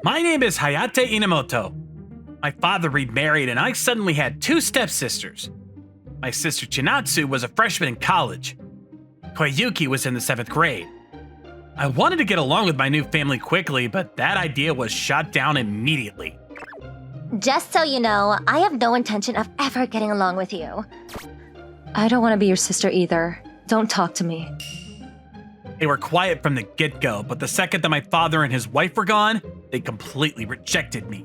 My name is Hayate Inamoto. My father remarried and I suddenly had two stepsisters. My sister Chinatsu was a freshman in college. Koyuki was in the 7th grade. I wanted to get along with my new family quickly, but that idea was shot down immediately. Just so you know, I have no intention of ever getting along with you. I don't want to be your sister either. Don't talk to me. They were quiet from the get-go, but the second that my father and his wife were gone, they completely rejected me.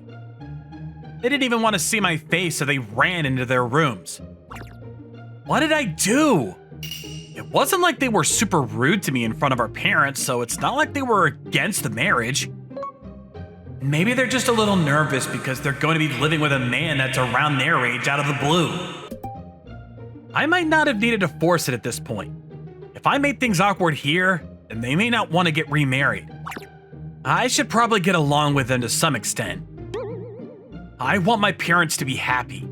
They didn't even want to see my face, so they ran into their rooms. What did I do? It wasn't like they were super rude to me in front of our parents, so it's not like they were against the marriage. Maybe they're just a little nervous because they're going to be living with a man that's around their age out of the blue. I might not have needed to force it at this point. If I made things awkward here, then they may not want to get remarried. I should probably get along with them to some extent. I want my parents to be happy.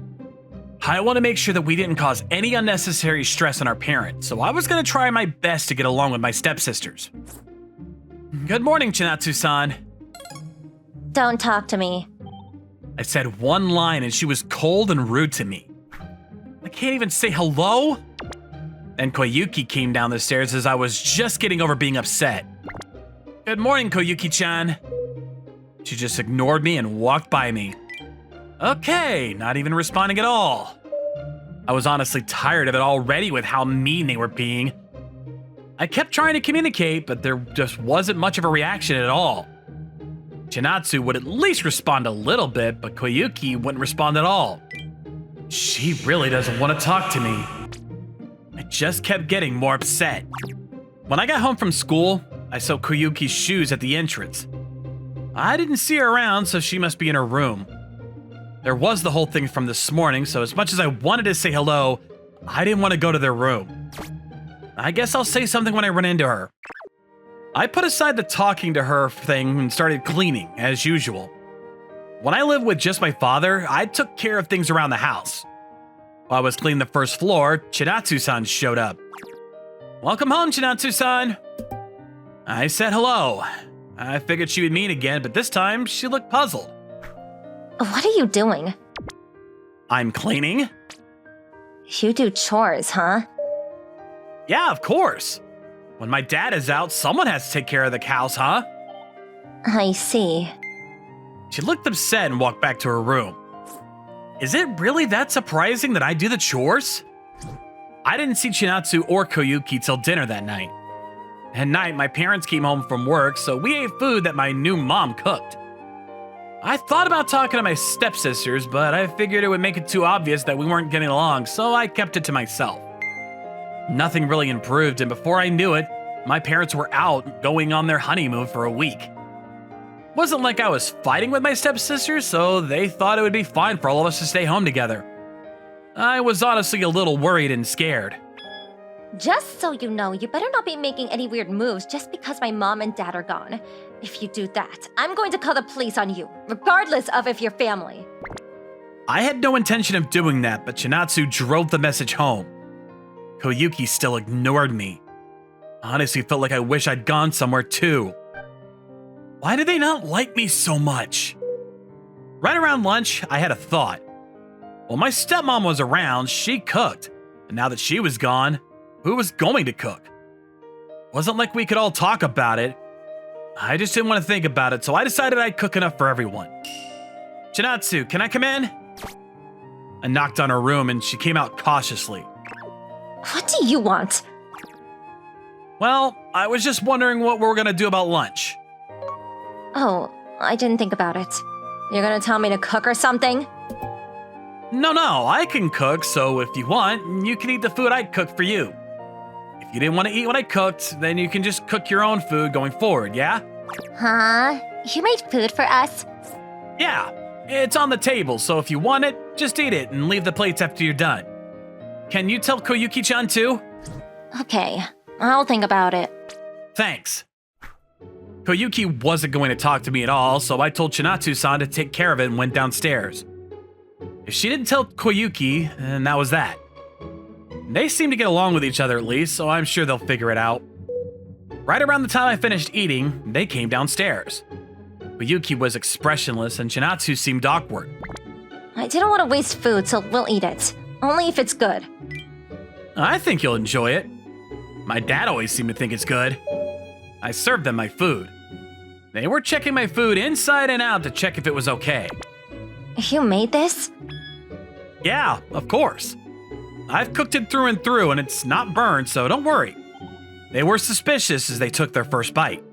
I want to make sure that we didn't cause any unnecessary stress on our parents, so I was going to try my best to get along with my stepsisters. Good morning, Chinatsu-san. Don't talk to me. I said one line and she was cold and rude to me. I can't even say hello? Then Koyuki came down the stairs as I was just getting over being upset. Good morning, Koyuki-chan. She just ignored me and walked by me. Okay, not even responding at all. I was honestly tired of it already with how mean they were being. I kept trying to communicate, but there just wasn't much of a reaction at all. Chinatsu would at least respond a little bit, but Koyuki wouldn't respond at all. She really doesn't want to talk to me. I just kept getting more upset. When I got home from school, I saw Koyuki's shoes at the entrance. I didn't see her around, so she must be in her room. There was the whole thing from this morning, so as much as I wanted to say hello, I didn't want to go to their room. I guess I'll say something when I run into her. I put aside the talking to her thing and started cleaning, as usual. When I lived with just my father, I took care of things around the house. While I was cleaning the first floor, Chinatsu-san showed up. Welcome home, Chinatsu-san. I said hello. I figured she would meet again, but this time she looked puzzled. What are you doing? I'm cleaning. You do chores, huh? Yeah, of course. When my dad is out, someone has to take care of the cows, huh? I see. She looked upset and walked back to her room. Is it really that surprising that I do the chores? I didn't see Chinatsu or Koyuki till dinner that night. At night, my parents came home from work, so we ate food that my new mom cooked. I thought about talking to my stepsisters, but I figured it would make it too obvious that we weren't getting along, so I kept it to myself. Nothing really improved, and before I knew it, my parents were out going on their honeymoon for a week. Wasn't like I was fighting with my stepsisters, so they thought it would be fine for all of us to stay home together. I was honestly a little worried and scared. Just so you know, you better not be making any weird moves just because my mom and dad are gone. If you do that, I'm going to call the police on you, regardless of if you're family. I had no intention of doing that, but Chinatsu drove the message home. Koyuki still ignored me. Honestly, felt like I wish I'd gone somewhere too. Why do they not like me so much? Right around lunch, I had a thought. While my stepmom was around, she cooked. And now that she was gone, who was going to cook? Wasn't like we could all talk about it. I just didn't want to think about it, so I decided I'd cook enough for everyone. Chinatsu, can I come in? I knocked on her room and she came out cautiously. What do you want? Well, I was just wondering what we're gonna do about lunch. Oh, I didn't think about it. You're gonna tell me to cook or something? No, I can cook, so if you want, you can eat the food I cooked for you. If you didn't want to eat what I cooked, then you can just cook your own food going forward, yeah? Huh? You made food for us? Yeah, it's on the table, so if you want it, just eat it and leave the plates after you're done. Can you tell Koyuki-chan too? Okay, I'll think about it. Thanks. Koyuki wasn't going to talk to me at all, so I told Chinatsu-san to take care of it and went downstairs. If she didn't tell Koyuki, then that was that. They seem to get along with each other at least, so I'm sure they'll figure it out. Right around the time I finished eating, they came downstairs. Koyuki was expressionless and Chinatsu seemed awkward. I didn't want to waste food, so we'll eat it. Only if it's good. I think you'll enjoy it. My dad always seemed to think it's good. I served them my food. They were checking my food inside and out to check if it was okay. You made this? Yeah, of course. I've cooked it through and through and it's not burned, so don't worry. They were suspicious as they took their first bite.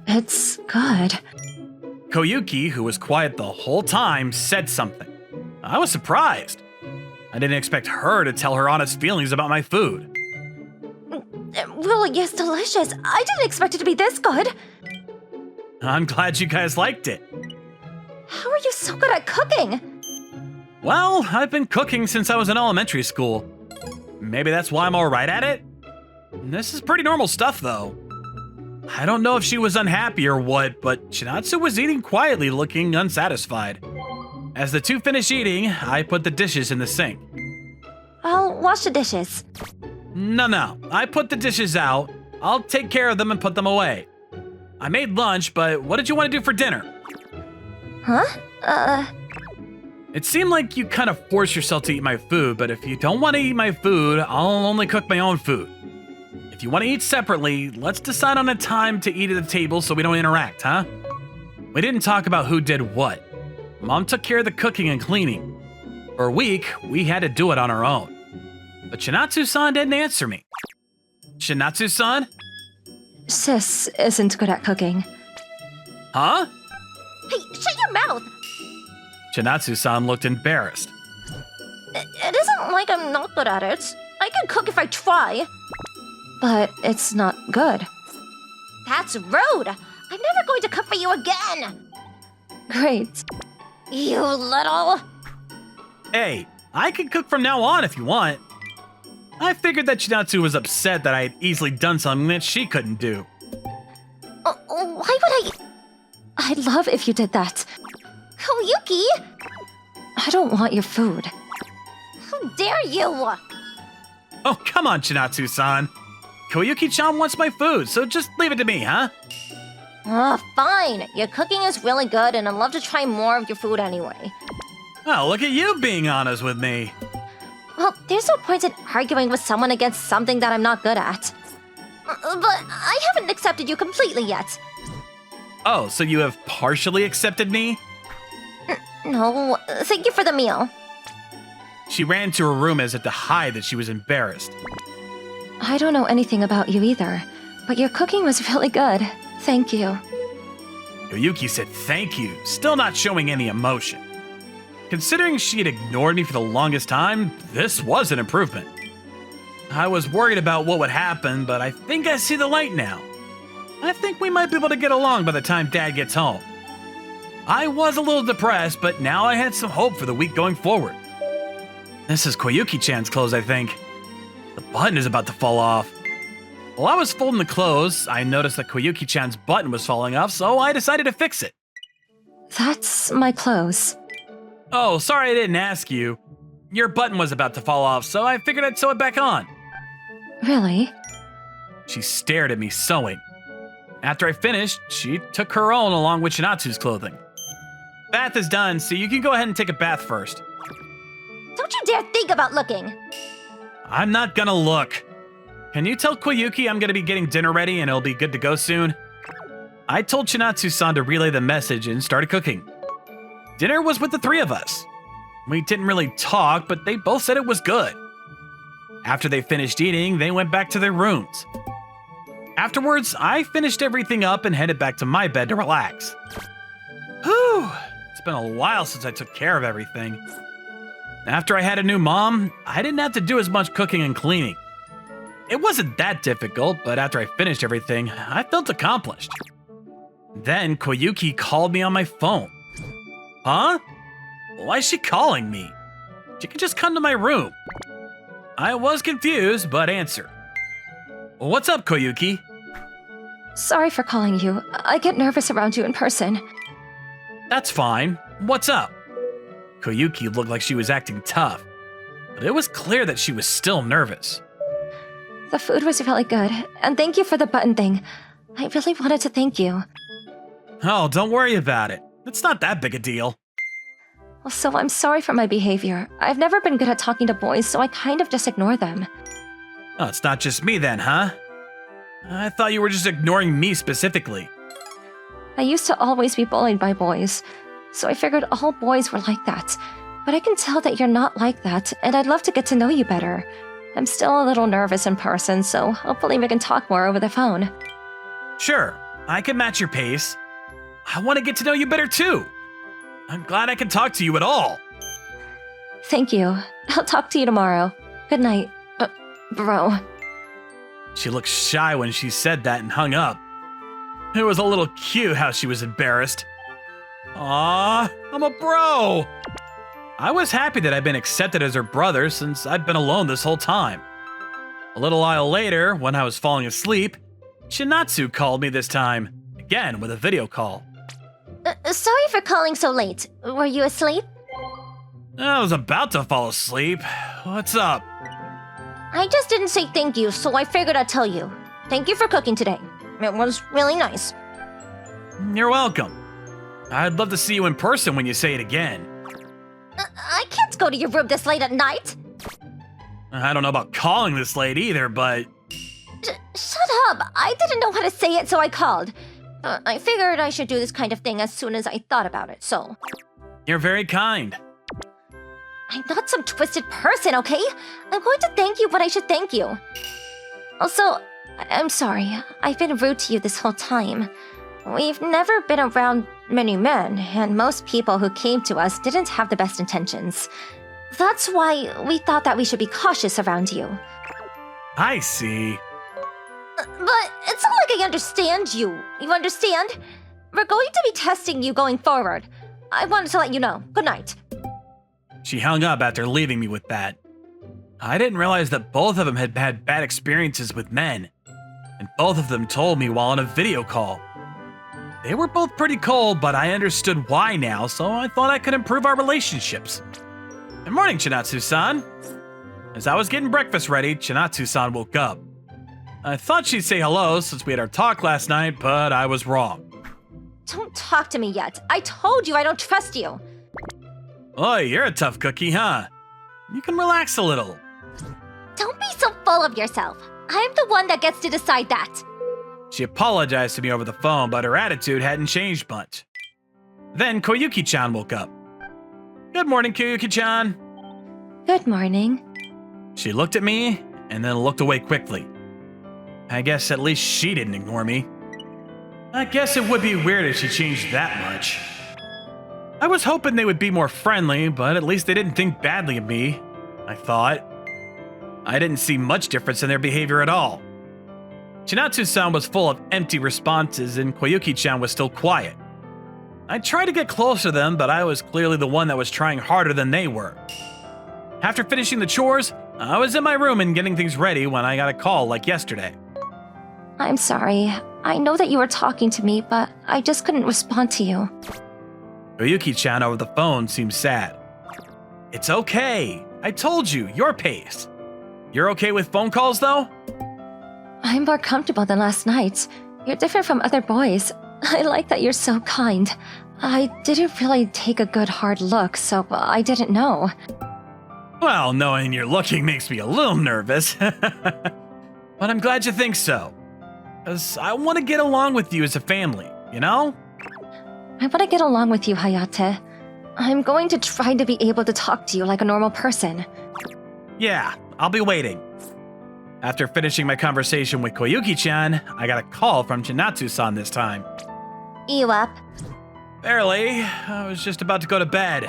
It's good. Koyuki, who was quiet the whole time, said something. I was surprised. I didn't expect her to tell her honest feelings about my food. Really, yes, delicious. I didn't expect it to be this good. I'm glad you guys liked it. How are you so good at cooking? Well, I've been cooking since I was in elementary school. Maybe that's why I'm all right at it. This is pretty normal stuff, though. I don't know if she was unhappy or what, but Chinatsu was eating quietly, looking unsatisfied. As the two finished eating, I put the dishes in the sink. I'll wash the dishes. No, I put the dishes out. I'll take care of them and put them away. I made lunch, but what did you want to do for dinner? Huh? It seemed like you kind of forced yourself to eat my food, but if you don't want to eat my food, I'll only cook my own food. If you want to eat separately, let's decide on a time to eat at the table so we don't interact, huh? We didn't talk about who did what. Mom took care of the cooking and cleaning. For a week, we had to do it on our own. But Chinatsu-san didn't answer me. Chinatsu-san? Sis isn't good at cooking. Huh? Hey, shut your mouth! Chinatsu-san looked embarrassed. It isn't like I'm not good at it. I can cook if I try. But it's not good. That's rude. I'm never going to cook for you again. Great. You little... Hey, I can cook from now on if you want. I figured that Chinatsu was upset that I had easily done something that she couldn't do. Why would I... I'd love if you did that. Koyuki! I don't want your food. How dare you! Oh, come on, Chinatsu-san. Koyuki-chan wants my food, so just leave it to me, huh? Fine. Your cooking is really good, and I'd love to try more of your food anyway. Oh, look at you being honest with me. Well, there's no point in arguing with someone against something that I'm not good at. But I haven't accepted you completely yet. Oh, so you have partially accepted me? No, thank you for the meal. She ran to her room as if to hide that she was embarrassed. I don't know anything about you either, but your cooking was really good. Thank you. Koyuki said thank you, still not showing any emotion. Considering she had ignored me for the longest time, this was an improvement. I was worried about what would happen, but I think I see the light now. I think we might be able to get along by the time Dad gets home. I was a little depressed, but now I had some hope for the week going forward. This is Koyuki-chan's clothes, I think. The button is about to fall off. While I was folding the clothes, I noticed that Koyuki-chan's button was falling off, so I decided to fix it. That's my clothes. Oh, sorry I didn't ask you. Your button was about to fall off, so I figured I'd sew it back on. Really? She stared at me sewing. After I finished, she took her own along with Chinatsu's clothing. Bath is done, so you can go ahead and take a bath first. Don't you dare think about looking. I'm not gonna look. Can you tell Koyuki I'm gonna be getting dinner ready and it'll be good to go soon? I told Chinatsu-san to relay the message and started cooking. Dinner was with the three of us. We didn't really talk, but they both said it was good. After they finished eating, they went back to their rooms. Afterwards, I finished everything up and headed back to my bed to relax. Whew, it's been a while since I took care of everything. After I had a new mom, I didn't have to do as much cooking and cleaning. It wasn't that difficult, but after I finished everything, I felt accomplished. Then Koyuki called me on my phone. Huh? Why is she calling me? She could just come to my room. I was confused, but answered. What's up, Koyuki? Sorry for calling you. I get nervous around you in person. That's fine. What's up? Koyuki looked like she was acting tough, but it was clear that she was still nervous. The food was really good, and thank you for the button thing. I really wanted to thank you. Oh, don't worry about it. It's not that big a deal. Well, so I'm sorry for my behavior. I've never been good at talking to boys, so I kind of just ignore them. Oh, it's not just me then, huh? I thought you were just ignoring me specifically. I used to always be bullied by boys, so I figured all boys were like that. But I can tell that you're not like that, and I'd love to get to know you better. I'm still a little nervous in person, so hopefully we can talk more over the phone. Sure, I can match your pace. I want to get to know you better too. I'm glad I can talk to you at all. Thank you. I'll talk to you tomorrow. Good night, bro. She looked shy when she said that and hung up. It was a little cute how she was embarrassed. Aw, I'm a bro. I was happy that I'd been accepted as her brother since I'd been alone this whole time. A little while later, when I was falling asleep, Chinatsu called me this time, again with a video call. Sorry for calling so late. Were you asleep? I was about to fall asleep. What's up? I just didn't say thank you, so I figured I'd tell you. Thank you for cooking today. It was really nice. You're welcome. I'd love to see you in person when you say it again. I can't go to your room this late at night. I don't know about calling this late either, but... Shut up! I didn't know how to say it, so I called. I figured I should do this kind of thing as soon as I thought about it, so... You're very kind. I'm not some twisted person, okay? I'm going to thank you when I should thank you. Also, I'm sorry. I've been rude to you this whole time. We've never been around many men, and most people who came to us didn't have the best intentions. That's why we thought that we should be cautious around you. I see. But it's not like I understand you. You understand? We're going to be testing you going forward. I wanted to let you know. Good night. She hung up after leaving me with that. I didn't realize that both of them had had bad experiences with men, and both of them told me while on a video call. They were both pretty cold, but I understood why now, so I thought I could improve our relationships. Good morning, Chinatsu-san. As I was getting breakfast ready, Chinatsu-san woke up. I thought she'd say hello since we had our talk last night, but I was wrong. Don't talk to me yet. I told you I don't trust you. Oh, you're a tough cookie, huh? You can relax a little. Don't be so full of yourself. I'm the one that gets to decide that. She apologized to me over the phone, but her attitude hadn't changed much. Then Koyuki-chan woke up. Good morning, Koyuki-chan. Good morning. She looked at me and then looked away quickly. I guess at least she didn't ignore me. I guess it would be weird if she changed that much. I was hoping they would be more friendly, but at least they didn't think badly of me, I thought. I didn't see much difference in their behavior at all. Chinatsu-san was full of empty responses and Koyuki-chan was still quiet. I tried to get close to them, but I was clearly the one that was trying harder than they were. After finishing the chores, I was in my room and getting things ready when I got a call like yesterday. I'm sorry. I know that you were talking to me, but I just couldn't respond to you. Koyuki-chan over the phone seemed sad. It's okay. I told you, your pace. You're okay with phone calls though? I'm more comfortable than last night. You're different from other boys. I like that you're so kind. I didn't really take a good hard look, so I didn't know. Well, knowing you're looking makes me a little nervous. But I'm glad you think so. Because I want to get along with you as a family, you know? I want to get along with you, Hayate. I'm going to try to be able to talk to you like a normal person. Yeah, I'll be waiting. After finishing my conversation with Koyuki-chan, I got a call from Chinatsu-san this time. You up? Barely. I was just about to go to bed.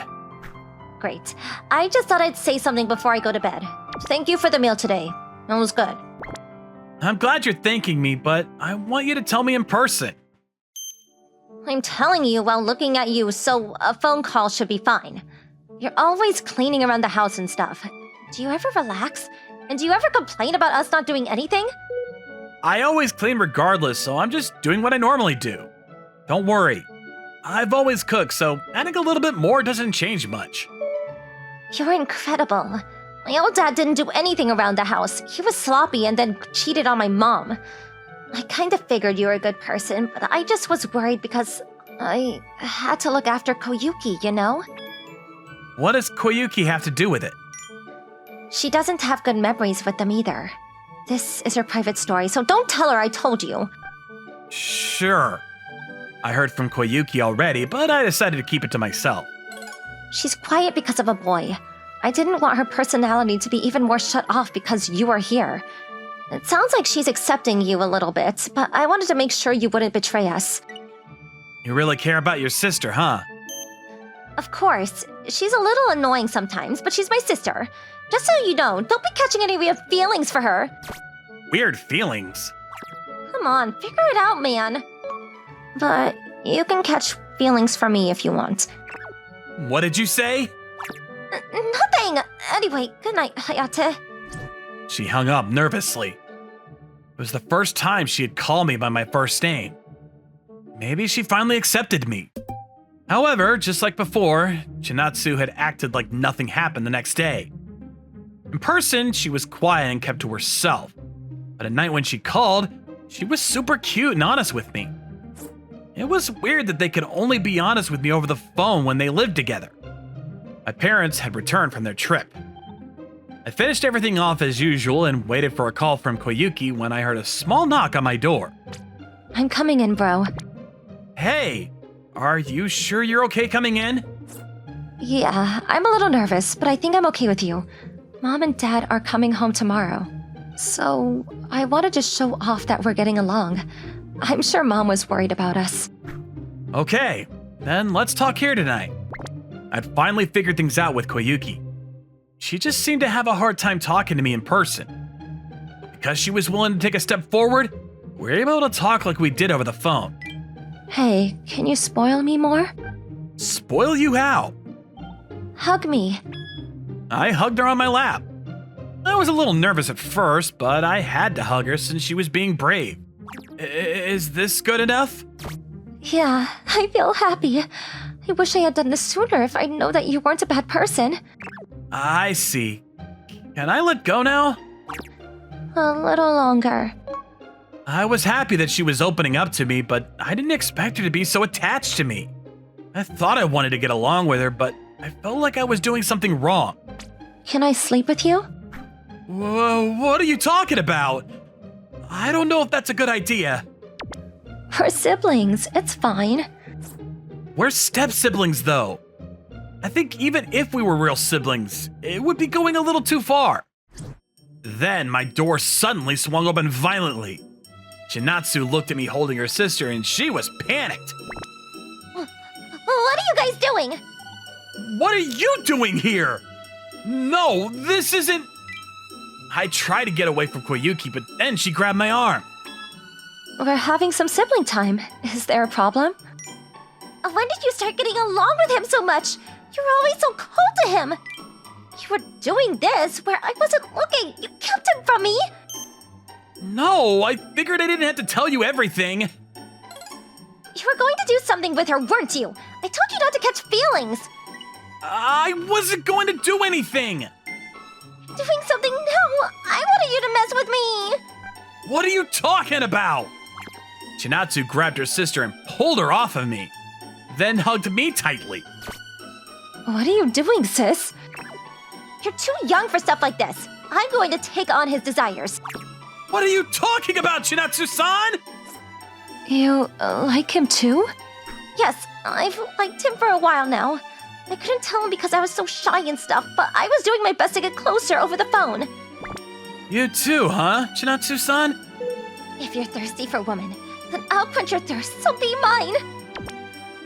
Great. I just thought I'd say something before I go to bed. Thank you for the meal today. It was good. I'm glad you're thanking me, but I want you to tell me in person. I'm telling you while looking at you, so a phone call should be fine. You're always cleaning around the house and stuff. Do you ever relax? And do you ever complain about us not doing anything? I always clean regardless, so I'm just doing what I normally do. Don't worry. I've always cooked, so adding a little bit more doesn't change much. You're incredible. My old dad didn't do anything around the house. He was sloppy and then cheated on my mom. I kind of figured you were a good person, but I just was worried because I had to look after Koyuki, you know? What does Koyuki have to do with it? She doesn't have good memories with them either. This is her private story, so don't tell her I told you. Sure. I heard from Koyuki already, but I decided to keep it to myself. She's quiet because of a boy. I didn't want her personality to be even more shut off because you are here. It sounds like she's accepting you a little bit, but I wanted to make sure you wouldn't betray us. You really care about your sister, huh? Of course, she's a little annoying sometimes, but she's my sister. Just so you know, don't be catching any weird feelings for her. Weird feelings? Come on, figure it out, man. But you can catch feelings for me if you want. What did you say? Nothing! Anyway, good night, Hayate. She hung up nervously. It was the first time she had called me by my first name. Maybe she finally accepted me. However, just like before, Chinatsu had acted like nothing happened the next day. In person, she was quiet and kept to herself. But at night when she called, she was super cute and honest with me. It was weird that they could only be honest with me over the phone when they lived together. My parents had returned from their trip. I finished everything off as usual and waited for a call from Koyuki when I heard a small knock on my door. I'm coming in, bro. Hey, are you sure you're okay coming in? Yeah, I'm a little nervous, but I think I'm okay with you. Mom and Dad are coming home tomorrow. So, I wanted to show off that we're getting along. I'm sure Mom was worried about us. Okay, then let's talk here tonight. I'd finally figured things out with Koyuki. She just seemed to have a hard time talking to me in person. Because she was willing to take a step forward, we were able to talk like we did over the phone. Hey, can you spoil me more? Spoil you how? Hug me. I hugged her on my lap. I was a little nervous at first, but I had to hug her since she was being brave. Is this good enough? Yeah, I feel happy. I wish I had done this sooner if I know that you weren't a bad person. I see. Can I let go now? A little longer. I was happy that she was opening up to me, but I didn't expect her to be so attached to me. I thought I wanted to get along with her, but I felt like I was doing something wrong. Can I sleep with you? Whoa, what are you talking about? I don't know if that's a good idea. We're siblings, it's fine. We're step-siblings, though. I think even if we were real siblings, it would be going a little too far. Then my door suddenly swung open violently. Chinatsu looked at me holding her sister and she was panicked. What are you guys doing? What are you doing here? No, this isn't... I tried to get away from Koyuki, but then she grabbed my arm. We're having some sibling time. Is there a problem? When did you start getting along with him so much? You're always so cold to him. You were doing this where I wasn't looking. You kept him from me. No, I figured I didn't have to tell you everything. You were going to do something with her, weren't you? I told you not to catch feelings. I wasn't going to do anything. Doing something? No, I wanted you to mess with me. What are you talking about? Chinatsu grabbed her sister and pulled her off of me, then hugged me tightly. What are you doing, sis? You're too young for stuff like this. I'm going to take on his desires. What are you talking about, Chinatsu-san? You like him too? Yes, I've liked him for a while now. I couldn't tell him because I was so shy and stuff, but I was doing my best to get closer over the phone. You too, huh, Chinatsu-san? If you're thirsty for women, then I'll quench your thirst, so be mine.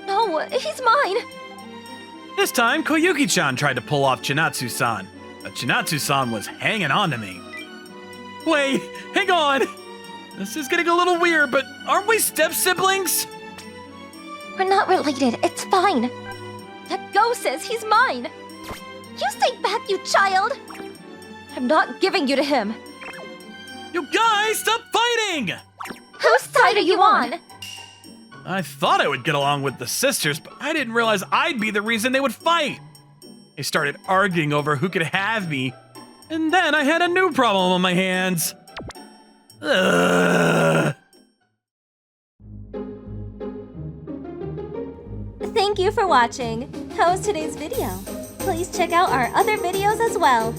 No, he's mine. This time, Koyuki-chan tried to pull off Chinatsu-san, but Chinatsu-san was hanging on to me. Wait, hang on! This is getting a little weird, but aren't we step-siblings? We're not related, it's fine. Let go, sis, he's mine. You stay back, you child. I'm not giving you to him. You guys, stop fighting! Whose side are you on? I thought I would get along with the sisters, but I didn't realize I'd be the reason they would fight. They started arguing over who could have me, and then I had a new problem on my hands. Ugh. Thank you for watching. How was today's video? Please check out our other videos as well.